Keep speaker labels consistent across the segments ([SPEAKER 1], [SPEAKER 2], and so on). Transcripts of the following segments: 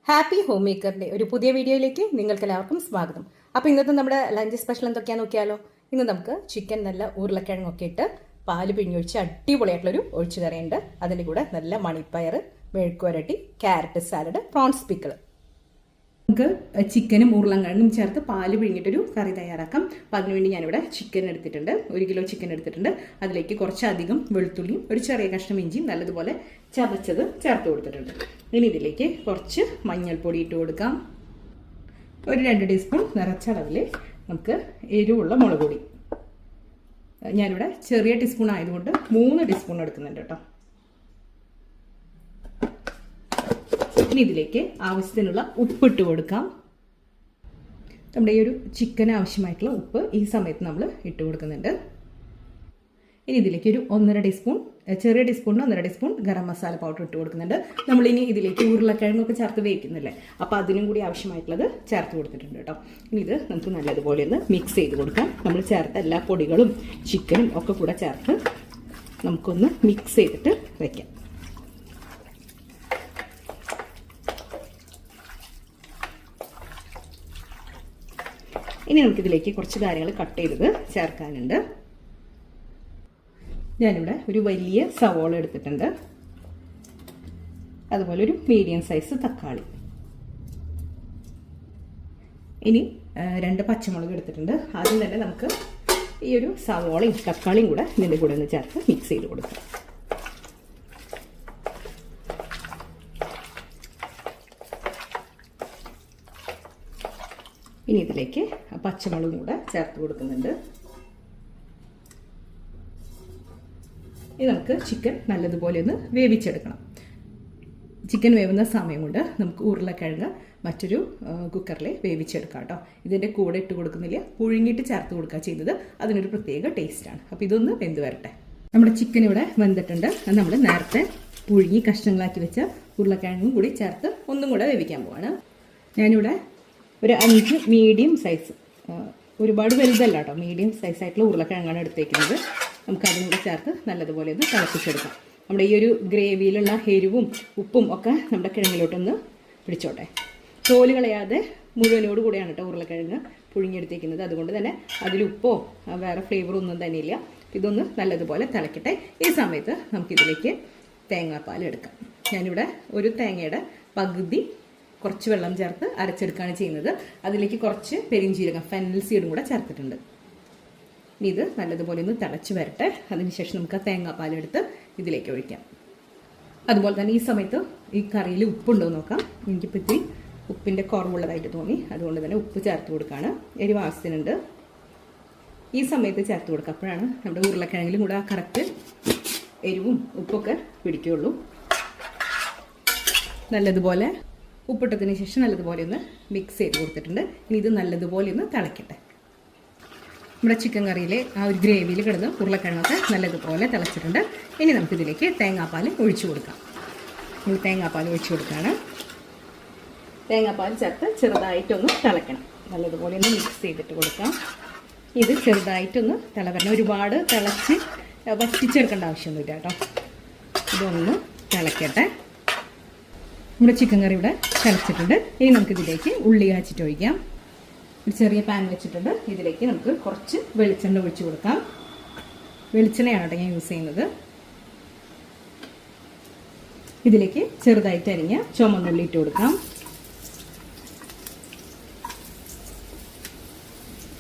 [SPEAKER 1] Happy home മേക്കറിൻ്റെ ഒരു പുതിയ വീഡിയോയിലേക്ക് നിങ്ങൾക്ക് എല്ലാവർക്കും സ്വാഗതം. അപ്പോൾ ഇന്നത്തെ നമ്മുടെ ലഞ്ച് സ്പെഷ്യൽ എന്തൊക്കെയാണെന്ന് നോക്കിയാലോ. ഇന്ന് നമുക്ക് ചിക്കൻ നല്ല ഉരുളക്കിഴങ്ങൊക്കെ ഇട്ട് പാല് പിഴിഞ്ഞൊഴിച്ച് അടിപൊളിയായിട്ടുള്ളൊരു ഒഴിച്ചു കറിയുണ്ട്. അതിൻ്റെ കൂടെ നല്ല മണിപ്പയർ, മെഴുക്കുവരട്ടി, ക്യാരറ്റ് സാലഡ്, പ്രോൺസ് പിക്കിൾ. നമുക്ക് ചിക്കനും ഉരുളക്കിഴങ്ങും ചേർത്ത് പാല് പിഴിഞ്ഞിട്ടൊരു കറി തയ്യാറാക്കാം. അപ്പോൾ അതിനുവേണ്ടി ഞാനിവിടെ ചിക്കൻ എടുത്തിട്ടുണ്ട്, 1 കിലോ ചിക്കൻ എടുത്തിട്ടുണ്ട്. അതിലേക്ക് കുറച്ചധികം വെളുത്തുള്ളിയും ഒരു ചെറിയ കഷ്ണം ഇഞ്ചിയും നല്ലതുപോലെ ചതച്ചത് ചേർത്ത് കൊടുത്തിട്ടുണ്ട്. ഇനി ഇതിലേക്ക് കുറച്ച് മഞ്ഞൾപ്പൊടി ഇട്ട് കൊടുക്കാം. ഒരു 2 ടീസ്പൂൺ നിറച്ചളവിൽ നമുക്ക് എരിവുള്ള മുളക് പൊടി. ഞാനിവിടെ ചെറിയ ടീസ്പൂൺ ആയതുകൊണ്ട് 3 ടീസ്പൂൺ എടുക്കുന്നുണ്ട് കേട്ടോ. ഇനി ഇതിലേക്ക് ആവശ്യത്തിനുള്ള ഉപ്പിട്ട് കൊടുക്കാം. നമ്മുടെ ഈ ഒരു ചിക്കന് ആവശ്യമായിട്ടുള്ള ഉപ്പ് ഈ സമയത്ത് നമ്മൾ ഇട്ട് കൊടുക്കുന്നുണ്ട്. ഇനി ഇതിലേക്ക് ഒരു 1.5 ടീസ്പൂൺ, ചെറിയ ടീസ്പൂണിന് 1.5 ടീസ്പൂൺ ഗരം മസാല പൗഡർ ഇട്ട് കൊടുക്കുന്നുണ്ട്. നമ്മളിനി ഇതിലേക്ക് ഉരുളക്കിഴങ്ങൊക്കെ ചേർത്ത് വേവിക്കുന്നില്ലേ, അപ്പോൾ അതിനും കൂടി ആവശ്യമായിട്ടുള്ളത് ചേർത്ത് കൊടുത്തിട്ടുണ്ട് കേട്ടോ. ഇനി ഇത് നമുക്ക് നല്ലതുപോലെ ഒന്ന് മിക്സ് ചെയ്ത് കൊടുക്കാം. നമ്മൾ ചേർത്ത എല്ലാ പൊടികളും ചിക്കനും ഒക്കെ കൂടെ ചേർത്ത് നമുക്കൊന്ന് മിക്സ് ചെയ്തിട്ട് വയ്ക്കാം. ഇനി നമുക്കിതിലേക്ക് കുറച്ച് കാര്യങ്ങൾ കട്ട് ചെയ്തത് ചേർക്കാനുണ്ട്. ഞാനിവിടെ ഒരു വലിയ സവോള എടുത്തിട്ടുണ്ട്, അതുപോലെ ഒരു മീഡിയം സൈസ് തക്കാളി, ഇനി 2 പച്ചമുളക് എടുത്തിട്ടുണ്ട്. ആദ്യം തന്നെ നമുക്ക് ഈ ഒരു സവോളയും തക്കാളിയും കൂടെ ഇതിൻ്റെ കൂടെ ഒന്ന് ചേർത്ത് മിക്സ് ചെയ്ത് കൊടുക്കാം. ഇനി ഇതിലേക്ക് പച്ചമുളകും കൂടെ ചേർത്ത് കൊടുക്കുന്നുണ്ട്. ഇനി നമുക്ക് ചിക്കൻ നല്ലതുപോലെ ഒന്ന് വേവിച്ചെടുക്കണം. ചിക്കൻ വേവുന്ന സമയം കൊണ്ട് നമുക്ക് ഉരുളക്കിഴങ്ങ് മറ്റൊരു കുക്കറിൽ വേവിച്ചെടുക്കാം കേട്ടോ. ഇതിൻ്റെ കൂടെ ഇട്ട് കൊടുക്കുന്നില്ല, പുഴുങ്ങിയിട്ട് ചേർത്ത് കൊടുക്കുക ചെയ്യുന്നത്. അതിനൊരു പ്രത്യേക ടേസ്റ്റാണ്. അപ്പോൾ ഇതൊന്ന് വെന്ത് വരട്ടെ. നമ്മുടെ ചിക്കൻ ഇവിടെ വെന്തിട്ടുണ്ട്. നമ്മൾ നേരത്തെ പുഴുങ്ങി കഷ്ണങ്ങളാക്കി വെച്ച ഉരുളക്കിഴങ്ങും കൂടി ചേർത്ത് ഒന്നും കൂടെ വേവിക്കാൻ പോവാണ്. ഞാനിവിടെ ഒരു 5 മീഡിയം സൈസ്, ഒരുപാട് വലുതല്ല കേട്ടോ, മീഡിയം സൈസായിട്ടുള്ള ഉരുളക്കിഴങ്ങാണ് എടുത്തേക്കുന്നത്. നമുക്ക് അതിനും കൂടെ ചേർത്ത് നല്ലതുപോലെ ഒന്ന് തിളപ്പിച്ചെടുക്കാം. നമ്മുടെ ഈ ഒരു ഗ്രേവിയിലുള്ള എരിവും ഉപ്പും ഒക്കെ നമ്മുടെ കിഴങ്ങിലോട്ടൊന്ന് പിടിച്ചോട്ടെ. തോല് കളയാതെ മുഴുവനോട് കൂടെയാണ് കേട്ടോ ഉരുളക്കിഴങ്ങ് പുഴുങ്ങിയെടുത്തേക്കുന്നത്. അതുകൊണ്ട് തന്നെ അതിലുപ്പോ വേറെ ഫ്ലേവറോ ഒന്നും തന്നെ ഇല്ല. ഇതൊന്ന് നല്ലതുപോലെ തിളക്കട്ടെ. ഈ സമയത്ത് നമുക്കിതിലേക്ക് തേങ്ങാപ്പാൽ എടുക്കാം. ഞാനിവിടെ ഒരു തേങ്ങയുടെ പകുതി കുറച്ച് വെള്ളം ചേർത്ത് അരച്ചെടുക്കുകയാണ് ചെയ്യുന്നത്. അതിലേക്ക് കുറച്ച് പെരിഞ്ചീരകം, ഫെന്നൽ സീഡും കൂടെ ചേർത്തിട്ടുണ്ട്. ഇനി ഇത് നല്ലതുപോലെ ഒന്ന് തിളച്ച് വരട്ടെ. അതിനുശേഷം നമുക്ക് തേങ്ങാപ്പാലെടുത്ത് ഇതിലേക്ക് ഒഴിക്കാം. അതുപോലെ തന്നെ ഈ സമയത്ത് ഈ കറിയിൽ ഉപ്പുണ്ടോ എന്ന് നോക്കാം. എനിക്കിപ്പോൾ ഇത്തിരി ഉപ്പിൻ്റെ കുറവുള്ളതായിട്ട് തോന്നി, അതുകൊണ്ട് തന്നെ ഉപ്പ് ചേർത്ത് കൊടുക്കുകയാണ്. എരിവ് ആവശ്യത്തിനുണ്ട്. ഈ സമയത്ത് ചേർത്ത് കൊടുക്കുക, അപ്പോഴാണ് നമ്മുടെ ഉരുളക്കിഴങ്ങിലും കൂടെ ആ കറക്റ്റ് എരിവും ഉപ്പൊക്കെ പിടിക്കുകയുള്ളൂ. നല്ലതുപോലെ ഉപ്പിട്ടതിന് ശേഷം നല്ലതുപോലെ ഒന്ന് മിക്സ് ചെയ്ത് കൊടുത്തിട്ടുണ്ട്. ഇനി ഇത് നല്ലതുപോലെ ഒന്ന് തിളക്കട്ടെ. നമ്മുടെ ചിക്കൻ കറിയിലെ ആ ഒരു ഗ്രേവിയിൽ കിടന്ന് ഉരുളക്കിഴങ്ങൊക്കെ നല്ലതുപോലെ തിളച്ചിട്ടുണ്ട്. ഇനി നമുക്കിതിലേക്ക് തേങ്ങാപ്പാൽ ഒഴിച്ചു കൊടുക്കാം. നമ്മൾ തേങ്ങാപ്പാൽ ഒഴിച്ചു കൊടുക്കുകയാണ്. തേങ്ങാപ്പാൽ ചേർത്ത് ചെറുതായിട്ടൊന്ന് തിളക്കണം. നല്ലതുപോലെ ഒന്ന് മിക്സ് ചെയ്തിട്ട് കൊടുക്കാം. ഇത് ചെറുതായിട്ടൊന്ന് തിളവരണം. ഒരുപാട് തിളച്ച് വറ്റിച്ചെടുക്കേണ്ട ആവശ്യമൊന്നുമില്ല കേട്ടോ. ഇതൊന്ന് തിളക്കട്ടെ. നമ്മുടെ ചിക്കൻ കറി ഇവിടെ തിളച്ചിട്ടുണ്ട്. ഇനി നമുക്കിതിലേക്ക് ഉള്ളി കാച്ചിട്ട് ഒഴിക്കാം. ഒരു ചെറിയ പാൻ വെച്ചിട്ടുണ്ട്. ഇതിലേക്ക് നമുക്ക് കുറച്ച് വെളിച്ചെണ്ണ ഒഴിച്ച് കൊടുക്കാം. വെളിച്ചെണ്ണയാണ് കേട്ടോ ഞാൻ യൂസ് ചെയ്യുന്നത്. ഇതിലേക്ക് ചെറുതായിട്ട് അരിഞ്ഞ ചുമന്നുള്ളി ഇട്ട് കൊടുക്കാം.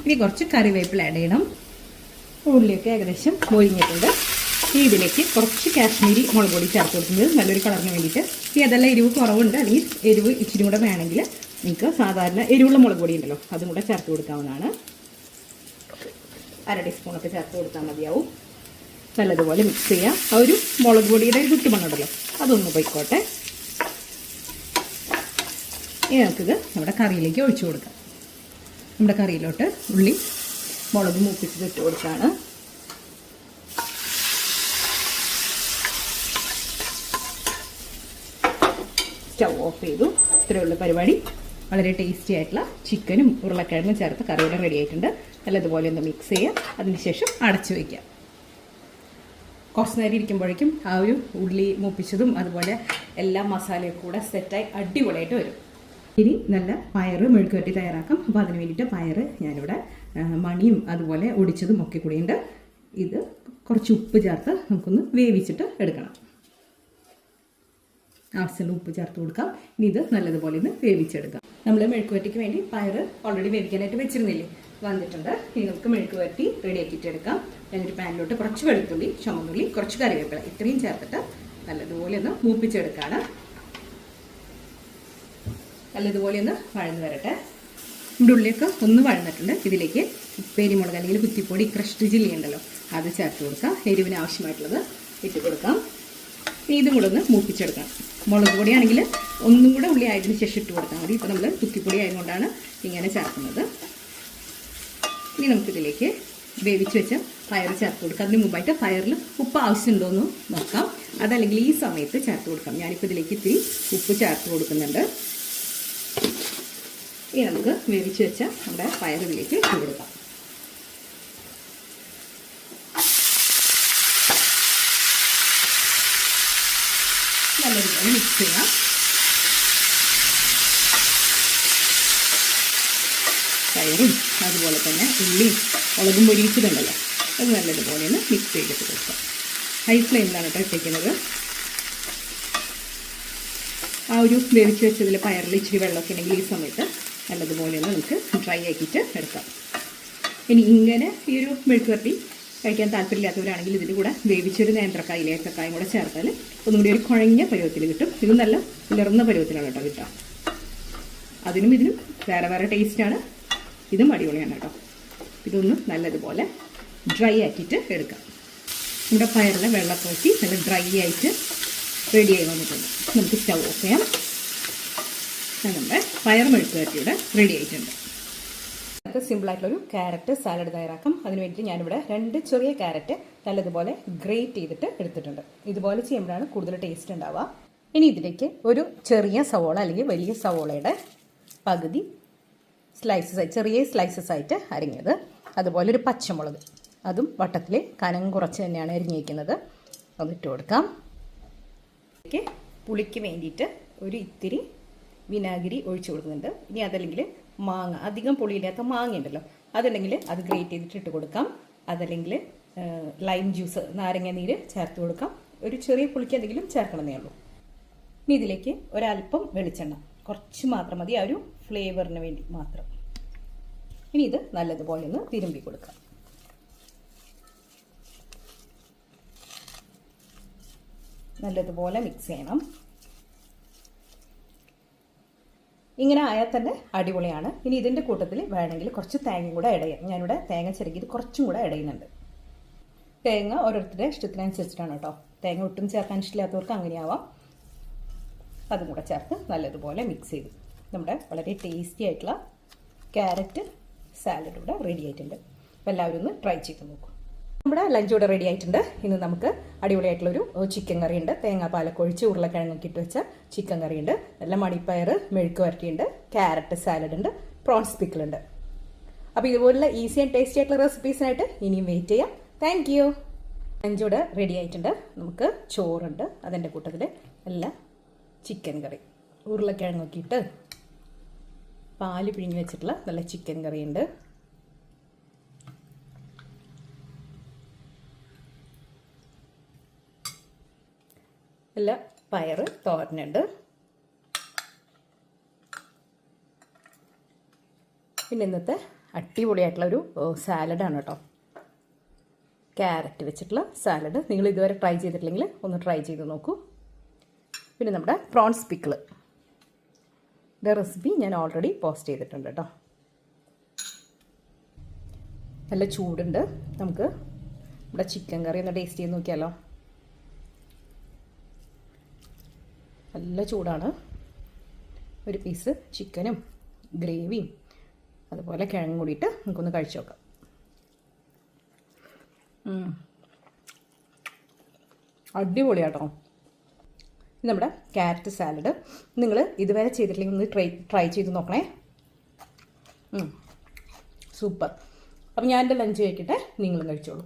[SPEAKER 1] ഇനി കുറച്ച് കറിവേപ്പില ആഡ് ചെയ്യണം. ഉള്ളിയൊക്കെ ഏകദേശം മൊരിഞ്ഞിട്ടുണ്ട്. ഇനി ഇതിലേക്ക് കുറച്ച് കാശ്മീരി മുളക് പൊടി ചേർത്ത് കൊടുക്കുന്നത് നല്ലൊരു കളറിന് വേണ്ടിയിട്ട്. ഇനി അതെല്ലാം എരിവ് കുറവുണ്ട്, അല്ലെങ്കിൽ എരിവ് ഇച്ചിരി കൂടെ വേണമെങ്കിൽ നിങ്ങൾക്ക് സാധാരണ എരിവുള്ള മുളക് പൊടി ഉണ്ടല്ലോ, അതും കൂടെ ചേർത്ത് കൊടുക്കാവുന്നതാണ്. 1/2 ടീസ്പൂണൊക്കെ ചേർത്ത് കൊടുത്താൽ മതിയാവും. നല്ലതുപോലെ മിക്സ് ചെയ്യാം. ആ ഒരു മുളക് പൊടിയുടെ ഒരു കുട്ടിമണ്ണുണ്ടല്ലോ, അതൊന്ന് പോയിക്കോട്ടെ. ഇനി നമുക്കിത് നമ്മുടെ കറിയിലേക്ക് ഒഴിച്ചു കൊടുക്കാം. നമ്മുടെ കറിയിലോട്ട് ഉള്ളി മുളക് മൂപ്പിച്ചത് ഇട്ട് കൊടുക്കുകയാണ്. സ്റ്റൗ ഓഫ് ചെയ്തു. ഇത്രയുള്ള പരിപാടി. വളരെ ടേസ്റ്റി ആയിട്ടുള്ള ചിക്കനും ഉരുളക്കിഴങ്ങും ചേർത്ത് കറിയുടെ റെഡി ആയിട്ടുണ്ട്. നല്ലതുപോലെ ഒന്ന് മിക്സ് ചെയ്യാം. അതിനുശേഷം അടച്ചു വയ്ക്കാം. കുറച്ച് നേരം ഇരിക്കുമ്പോഴേക്കും ആ ഒരു ഉള്ളി മൂപ്പിച്ചതും അതുപോലെ എല്ലാ മസാലയും കൂടെ സെറ്റായി അടിപൊളിയായിട്ട് വരും. ഇനി നല്ല പയറ് മെഴുക്കുവരട്ടി തയ്യാറാക്കാം. അപ്പോൾ അതിന് വേണ്ടിയിട്ട് പയറ് ഞാനിവിടെ മണിയും അതുപോലെ ഒടിച്ചതും ഒക്കെ കൂടിയുണ്ട്. ഇത് കുറച്ച് ഉപ്പ് ചേർത്ത് നമുക്കൊന്ന് വേവിച്ചിട്ട് എടുക്കണം. ആവശ്യമുള്ള ഉപ്പ് ചേർത്ത് കൊടുക്കാം. ഇനി ഇത് നല്ലതുപോലെ ഒന്ന് വേവിച്ചെടുക്കാം. നമ്മൾ മെഴുക്കുവരട്ടിക്ക് വേണ്ടി പയറ് ഓൾറെഡി വേവിക്കാനായിട്ട് വെച്ചിരുന്നില്ലേ, വന്നിട്ടുണ്ട്. ഇനി നമുക്ക് മെഴുക്കുവരട്ടി റെഡി ആക്കിയിട്ട് എടുക്കാം. ഞാനൊരു പാനിലോട്ട് കുറച്ച് വെളുത്തുള്ളി, ചുമന്നുള്ളി, കുറച്ച് കറിവേപ്പില ഇത്രയും ചേർത്തിട്ട് നല്ലതുപോലെ ഒന്ന് മൂപ്പിച്ചെടുക്കാണ്. നല്ലതുപോലെ ഒന്ന് വഴന്ന് വരട്ടെ. നമ്മുടെ ഉള്ളിയൊക്കെ ഒന്ന് വഴന്നിട്ടുണ്ട്. ഇതിലേക്ക് ഉപ്പേരിമുളക് അല്ലെങ്കിൽ കുത്തിപ്പൊടി ക്രഷ്ഡ് ചില്ലി ഉണ്ടല്ലോ, അത് ചേർത്ത് കൊടുക്കാം. എരിവിന് ആവശ്യമായിട്ടുള്ളത് ഇട്ട് കൊടുക്കാം. ഇനി ഇതും കൂടെ ഒന്ന് മൂപ്പിച്ചെടുക്കണം. മുളക് പൊടിയാണെങ്കിൽ ഒന്നും കൂടെ ഉള്ളി ആയതിനു ശേഷം ഇട്ട് കൊടുത്താൽ മതി. ഇപ്പോൾ നമ്മൾ കുത്തിപ്പൊടി ആയതുകൊണ്ടാണ് ഇങ്ങനെ ചേർക്കുന്നത്. ഇനി നമുക്കിതിലേക്ക് വേവിച്ച് വെച്ച പയർ ചേർത്ത് കൊടുക്കാം. അതിന് മുമ്പായിട്ട് പയറിൽ ഉപ്പ് ആവശ്യമുണ്ടോ എന്ന് നോക്കാം. അതല്ലെങ്കിൽ ഈ സമയത്ത് ചേർത്ത് കൊടുക്കാം. ഞാനിപ്പോൾ ഇതിലേക്ക് ഇത്തിരി ഉപ്പ് ചേർത്ത് കൊടുക്കുന്നുണ്ട്. ഇനി നമുക്ക് വേവിച്ച് വെച്ച നമ്മുടെ പയർ ഇതിലേക്ക് ഇട്ട് കൊടുക്കാം. നല്ലതുപോലെ മിക്സ് ചെയ്യാം. പയറും അതുപോലെ തന്നെ ഉള്ളിയും മുളകും പൊടിയിച്ചതുണ്ടല്ലോ, അത് നല്ലതുപോലെ ഒന്ന് മിക്സ് ചെയ്തിട്ട് കൊടുക്കാം. ഹൈ ഫ്ലെയിമിലാണ് കേട്ടോ ഇട്ടേക്കുന്നത്. ആ ഒരു വേവിച്ച് വെച്ചതിൽ പയറിൽ ഇച്ചിരി വെള്ളമൊക്കെ ഉണ്ടെങ്കിൽ ഈ സമയത്ത് നല്ലതുപോലെ ഒന്ന് നമുക്ക് ഡ്രൈ ആക്കിയിട്ട് എടുക്കാം. ഇനി ഇങ്ങനെ ഈ ഒരു മെഴുക്കുവരട്ടി കഴിക്കാൻ താല്പര്യമില്ലാത്തവരാണെങ്കിൽ ഇതിൻ്റെ കൂടെ വേവിച്ചൊരു നേന്ത്രക്കായ ഏത്തക്കായും കൂടെ ചേർത്താൽ ഒന്നും കൂടി ഒരു കുഴഞ്ഞ പരുവത്തിൽ കിട്ടും. ഇത് നല്ല ഉലർന്ന പരുവത്തിലാണ് കേട്ടോ കിട്ടുക. അതിനും ഇതിനും വേറെ വേറെ ടേസ്റ്റാണ്. ഇതും അടിപൊളിയാണ് കേട്ടോ. ഇതൊന്ന് നല്ലതുപോലെ ഡ്രൈ ആക്കിയിട്ട് എടുക്കാം. നമ്മുടെ പയറിലെ വെള്ളമൊക്കെ വെച്ച് നല്ല ഡ്രൈ ആയിട്ട് റെഡിയായി വന്നിട്ടുണ്ട്. നമുക്ക് സ്റ്റൗ ഓഫ് ചെയ്യാം. നമ്മുടെ പയർ മെഴുക്കുവരട്ടിയുടെ റെഡി ആയിട്ടുണ്ട്. നമുക്ക് സിമ്പിളായിട്ടുള്ളൊരു ക്യാരറ്റ് സാലഡ് തയ്യാറാക്കാം. അതിന് വേണ്ടി ഞാനിവിടെ 2 ചെറിയ ക്യാരറ്റ് നല്ലതുപോലെ ഗ്രേറ്റ് ചെയ്തിട്ട് എടുത്തിട്ടുണ്ട്. ഇതുപോലെ ചെയ്യുമ്പോഴാണ് കൂടുതൽ ടേസ്റ്റ് ഉണ്ടാവുക. ഇനി ഇതിലേക്ക് ഒരു ചെറിയ സവോള അല്ലെങ്കിൽ വലിയ സവോളയുടെ പകുതി ചെറിയ സ്ലൈസസ് ആയിട്ട് അരിഞ്ഞത്, അതുപോലെ ഒരു പച്ചമുളക്, അതും വട്ടത്തിൽ കനം കുറച്ച് തന്നെയാണ് അരിഞ്ഞിരിക്കുന്നത്, അതിട്ട് കൊടുക്കാം. ഇതിലേക്ക് പുളിക്ക് വേണ്ടിയിട്ട് ഒരു ഇത്തിരി വിനാഗിരി ഒഴിച്ചു കൊടുക്കുന്നുണ്ട്. ഇനി അതല്ലെങ്കിൽ മാങ്ങ, അധികം പുളിയില്ലാത്ത മാങ്ങ ഉണ്ടല്ലോ, അതുണ്ടെങ്കിൽ അത് ഗ്രേറ്റ് ചെയ്തിട്ട് ഇട്ട് കൊടുക്കാം. അതല്ലെങ്കിൽ ലൈം ജ്യൂസ്, നാരങ്ങ നീര് ചേർത്ത് കൊടുക്കാം. ഒരു ചെറിയ പുളിക്ക് എന്തെങ്കിലും ചേർക്കണമെന്നേ ഉള്ളൂ. ഇനി ഇതിലേക്ക് ഒരല്പം വെളിച്ചെണ്ണ, കുറച്ച് മാത്രം മതി, ആ ഒരു ഫ്ലേവറിന് വേണ്ടി മാത്രം. ഇനി ഇത് നല്ലതുപോലെ ഒന്ന് തിരുമ്പി കൊടുക്കാം. നല്ലതുപോലെ മിക്സ് ചെയ്യണം. ഇങ്ങനെ ആയാൽ തന്നെ അടിപൊളിയാണ്. ഇനി ഇതിൻ്റെ കൂട്ടത്തിൽ വേണമെങ്കിൽ കുറച്ച് തേങ്ങയും കൂടെ ആഡ് ചെയ്യാം. ഞാനിവിടെ തേങ്ങ ചിരകിയത് കുറച്ചും കൂടെ ആഡ് ചെയ്യുന്നുണ്ട്. തേങ്ങ ഓരോരുത്തരുടെ ഇഷ്ടത്തിനനുസരിച്ചിട്ടാണ് കേട്ടോ. തേങ്ങ ഒട്ടും ചേർക്കാൻ ഇഷ്ടമില്ലാത്തവർക്ക് അങ്ങനെയാവാം. അതും കൂടെ ചേർത്ത് നല്ലതുപോലെ മിക്സ് ചെയ്ത് നമ്മുടെ വളരെ ടേസ്റ്റി ആയിട്ടുള്ള ക്യാരറ്റ് സാലഡ് ഇവിടെ റെഡി ആയിട്ടുണ്ട്. അപ്പോൾ എല്ലാവരും ഒന്ന് ട്രൈ ചെയ്ത് നോക്കും. നമ്മുടെ ലഞ്ച് ഇവിടെ റെഡി ആയിട്ടുണ്ട്. ഇന്ന് നമുക്ക് അടിപൊളിയായിട്ടുള്ളൊരു ചിക്കൻ കറിയുണ്ട്. തേങ്ങാപ്പാലൊക്കെ ഒഴിച്ച് ഉരുളക്കിഴങ്ങൊക്കെ ഇട്ട് വെച്ച ചിക്കൻ കറിയുണ്ട്. നല്ല മണിപ്പയർ മെഴുക്ക് വരട്ടിയുണ്ട്, ക്യാരറ്റ് സാലഡ് ഉണ്ട്, പ്രോൺസ് പിക്കിളുണ്ട്. അപ്പോൾ ഇതുപോലുള്ള ഈസി ആൻഡ് ടേസ്റ്റി ആയിട്ടുള്ള റെസിപ്പീസിനായിട്ട് ഇനിയും വെയിറ്റ് ചെയ്യാം. Thank you. ലഞ്ച് ഇവിടെ റെഡി ആയിട്ടുണ്ട്. നമുക്ക് ചോറുണ്ട്, അതിൻ്റെ കൂട്ടത്തിൽ നല്ല ചിക്കൻ കറി, ഉരുളക്കിഴങ്ങൊക്കെ ഇട്ട് പാല് പിഴിഞ്ഞ് വെച്ചിട്ടുള്ള നല്ല ചിക്കൻ കറിയുണ്ട്. നല്ല പയറ് തോരനുണ്ട്. പിന്നെ ഇന്നത്തെ അടിപൊളിയായിട്ടുള്ളൊരു സാലഡാണ് കേട്ടോ, ക്യാരറ്റ് വെച്ചിട്ടുള്ള സാലഡ്. നിങ്ങൾ ഇതുവരെ ട്രൈ ചെയ്തിട്ടില്ലെങ്കിൽ ഒന്ന് ട്രൈ ചെയ്ത് നോക്കൂ. പിന്നെ നമ്മുടെ പ്രോൺസ് പിക്കിള്, ഇതിൻ്റെ റെസിപ്പി ഞാൻ ഓൾറെഡി പോസ്റ്റ് ചെയ്തിട്ടുണ്ട് കേട്ടോ. നല്ല ചൂടുണ്ട്. നമുക്ക് നമ്മുടെ ചിക്കൻ കറി ഒന്ന് ടേസ്റ്റ് ചെയ്ത് നോക്കിയാലോ. നല്ല ചൂടാണ്. ഒരു പീസ് ചിക്കനും ഗ്രേവിയും അതുപോലെ കിഴങ്ങും കൂടിയിട്ട് നമുക്കൊന്ന് കഴിച്ചു നോക്കാം. അടിപൊളിയാട്ടോ. നമ്മുടെ ക്യാരറ്റ് സാലഡ് നിങ്ങൾ ഇതുവരെ ചെയ്തിട്ടില്ലെങ്കിൽ ഒന്ന് ട്രൈ ചെയ്ത് നോക്കണേ. സൂപ്പർ. അപ്പം ഞാൻ എൻ്റെ ലഞ്ച് കഴിക്കട്ടെ, നിങ്ങളും കഴിച്ചോളൂ.